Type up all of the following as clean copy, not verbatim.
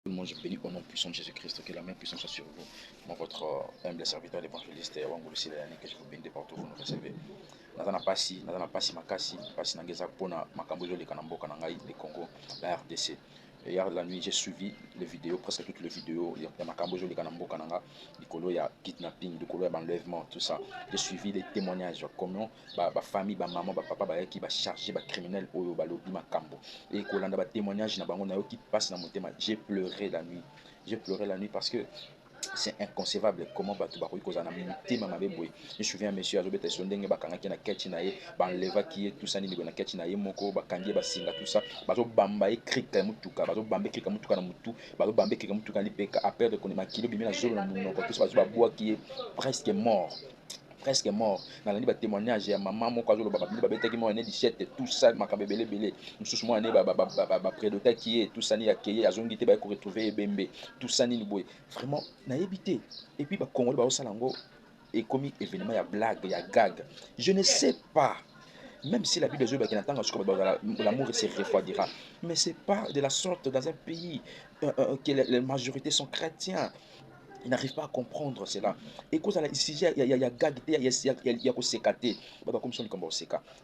Tout le monde, je bénis au nom puissant de Jésus-Christ, que la main puissante soit sur vous. Moi, votre humble serviteur, l'évangéliste, et avant aussi l'année que je vous bénis de partout, vous nous recevez. Nazana pasi makasi, pasi nangeza pona makambo le kanamboka nangai, le Congo, la RDC. Et hier la nuit, j'ai suivi les vidéos, presque toutes les vidéos. Il y a makambo le kanamboka nanga, il y a kidnapping, il y a enlèvement, tout ça. J'ai suivi les témoignages, comment ma famille, ma maman, ma papa, qui va charger, ma criminel, oyo balobi makambo. Et kolanda ba témoignage na bango na yo qui passe dans mon thème. J'ai pleuré la nuit. J'ai pleuré la nuit parce que c'est inconcevable comment bato bakoki kozala na motema mabe boye. Je me souviens monsieur azobeta so ndenge bakangaki na keti na ye banlevaki ye tout ça nini na keti na ye moko bakangi ye basinga tout ça bazobamba ye krika ya mutuka bazobamba krika mutuka na mutu bazobamba krika mutuka lipeka a perdre konema kilo bimi na zolo na munoko tout ça bazobabwaki ye presque mort. Nalandi ba témoignage ya maman moko azolo baba babetaki mo ane 17 tout ça makambe belé belé mususu mo ane ba prédota qui est tout ça ni akeye azongi te ba ko retrouver ebembe tout ça ni boy vraiment na yebité et puis ba congolais ba osala ngo et comme événement ya blague ya gag je ne sais pas. Même si la Bible dit que l'amour se refroidira, mais c'est pas de la sorte dans un pays que les majorités sont chrétiens. Ils n'arrivent pas à comprendre cela. Et cause ici, il y a gag, il y a sécaté.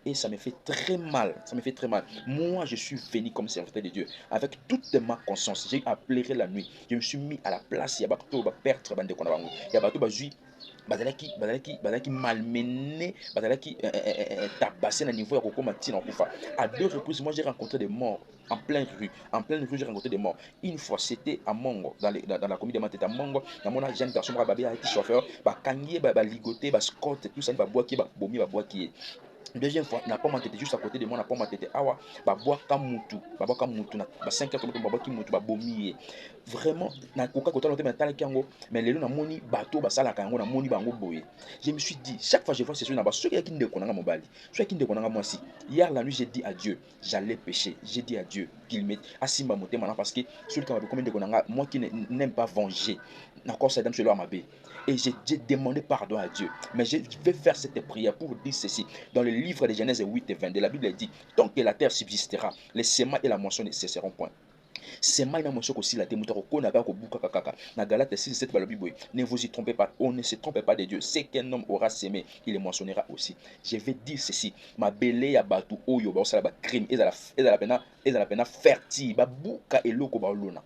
Et ça me fait très mal. Ça me fait très mal. Moi, je suis venu comme serviteur de Dieu. Avec toute ma conscience, j'ai appelé la nuit. Je me suis mis à la place. Il y a bateau, perdre, il y a bateau, bazalaki malmené, bazalaki tabassé na niveau ya kokoma tina kufa. À deux reprises, moi j'ai rencontré des morts en pleine rue. En pleine rue, j'ai rencontré des morts. Une fois, c'était à Mongo, dans la commune de Mateta Mongo. Dans mon jeune garçon, babi a été chauffeur, kangié, ligoté, scott, tout ça, boaki, bomi, boaki. Deuxième fois, n'a pas tête juste à côté de moi, n'a pas tête. Awa, bois kamutu, na 5 heures, babois ki mutu, babomi. Vraiment, na koka kota l'autre mental kiango, mais les na moni bateau, basala kango, na moni bango boye. Je me suis dit, chaque fois que je vois ces choses là-bas, ceux qui ne connaissent pas mon bali, ceux qui ne connaissent pas moi aussi. Hier la nuit, j'ai dit à Dieu, j'allais pécher. J'ai dit à Dieu qu'il m'ait assis ma montée maintenant parce que celui qui m'a combien de connaissance, moi qui n'aime pas venger, encore ça, chez ma baie. Et j'ai demandé pardon à Dieu. Mais je vais faire cette prière pour vous dire ceci. Dans le livre de Genèse 8 et 22, la Bible dit, tant que la terre subsistera, les semences et la moisson ne cesseront point. Sema ina motion aussi la démouta ko na ba ko buka kaka na Galate 6:7 balobi boy. Ne vous y trompez pas, on ne se trompe pas de Dieu. C'est qu'un homme aura semé, il le moissonnera aussi. Je vais dire ceci, ma belé ya batu oyo ba osala ba crime ezala pena fertile ba buka eloko ba lona.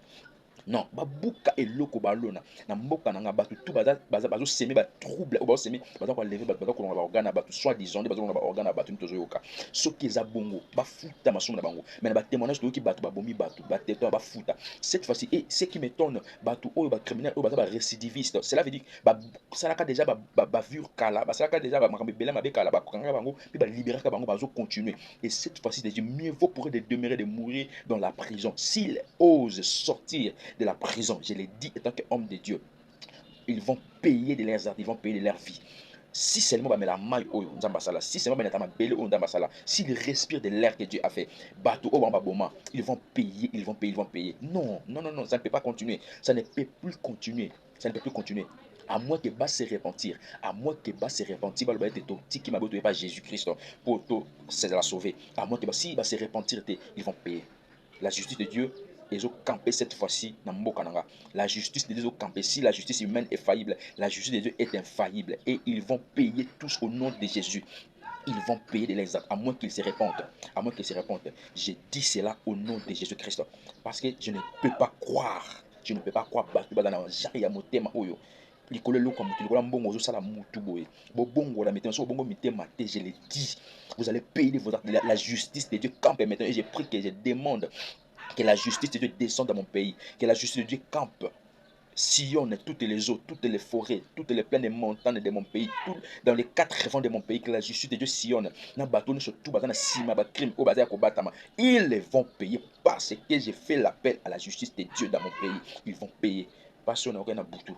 Non, babuka eloko balona na mboka nanga batu tout bazo semer ba trouble ou bazo semer bazo ko lever bazo ko ba organe batu soit disant bazo ko ba organe batu tozo yoka soki eza bongo ba futa masumu na bango mais na ba témoignage to ki batu ba bomi batu ba teto ba futa cette fois-ci et ce qui m'étonne batu oyo ba criminel oyo bazo ba récidiviste cela veut dire ba salaka déjà ba vure kala ba salaka déjà ba makambe bela mabe kala ba kanga bango puis ba libérer ka bango bazo continuer et cette fois-ci déjà mieux vaut pour eux de demeurer de mourir dans la prison s'ils osent sortir de la prison, je l'ai dit étant qu'homme de Dieu, ils vont payer de leurs actes, ils vont payer de leur vie. Si seulement la maille si seulement s'ils respirent de l'air que Dieu a fait, ils vont payer, ils vont payer, ils vont payer. Non, non, non, non, ça ne peut pas continuer. Ça ne peut plus continuer. Ça ne peut plus continuer. À moins que bas se repentir, à moins que bas se repentir, qui m'a pas Jésus-Christ pour c'est la sauver. À moins que si bas se repentir, ils vont payer. La justice de Dieu ils ont campé cette fois-ci dans Mokananga. La justice de Dieu ont campé. Si la justice humaine est faillible, la justice de Dieu est infaillible. Et ils vont payer tous au nom de Jésus. Ils vont payer de l'exemple, à moins qu'ils se répandent. À moins qu'ils se répandent. Je dis cela au nom de Jésus-Christ. Parce que je ne peux pas croire. Je ne peux pas croire. Likolo eloko mutu likolo mbongo ozosala mutu boye bobongo la mettant so bongo mitema te je l'ai dit vous allez payer vos actes la justice de Dieu campe maintenant et j'ai pris que je demande que la justice de Dieu descende dans mon pays, que la justice de Dieu campe, sillonne toutes les eaux, toutes les forêts, toutes les plaines et montagnes de mon pays, dans les 4 vents de mon pays, que la justice de Dieu sillonne. Ils vont payer parce que j'ai fait l'appel à la justice de Dieu dans mon pays. Ils vont payer. Pas sur nos boutou.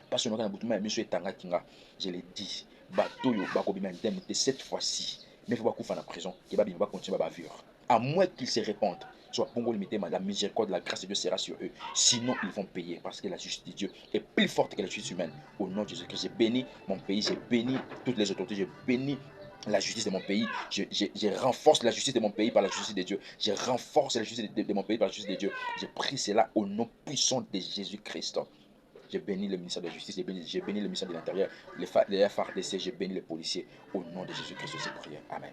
Pas sur nos boutou, mais monsieur Tanga Kinga, je l'ai dit. Bateau yo bakobima indemnité cette fois-ci. Mais il faut pas faire en prison. Il va continuer à vivre. À moins qu'ils se répandent. Soit Pongo limité, la miséricorde, la grâce de Dieu sera sur eux. Sinon, ils vont payer parce que la justice de Dieu est plus forte que la justice humaine. Au nom de Jésus-Christ, j'ai béni mon pays, j'ai béni toutes les autorités, j'ai béni la justice de mon pays. Je renforce la justice de mon pays par la justice de Dieu. Je renforce la justice de mon pays par la justice de Dieu. Je prie cela au nom puissant de Jésus-Christ. Je bénis le ministère de la Justice, je bénis le ministère de l'Intérieur, les FARDC, je bénis les policiers. Au nom de Jésus-Christ, c'est prière. Amen.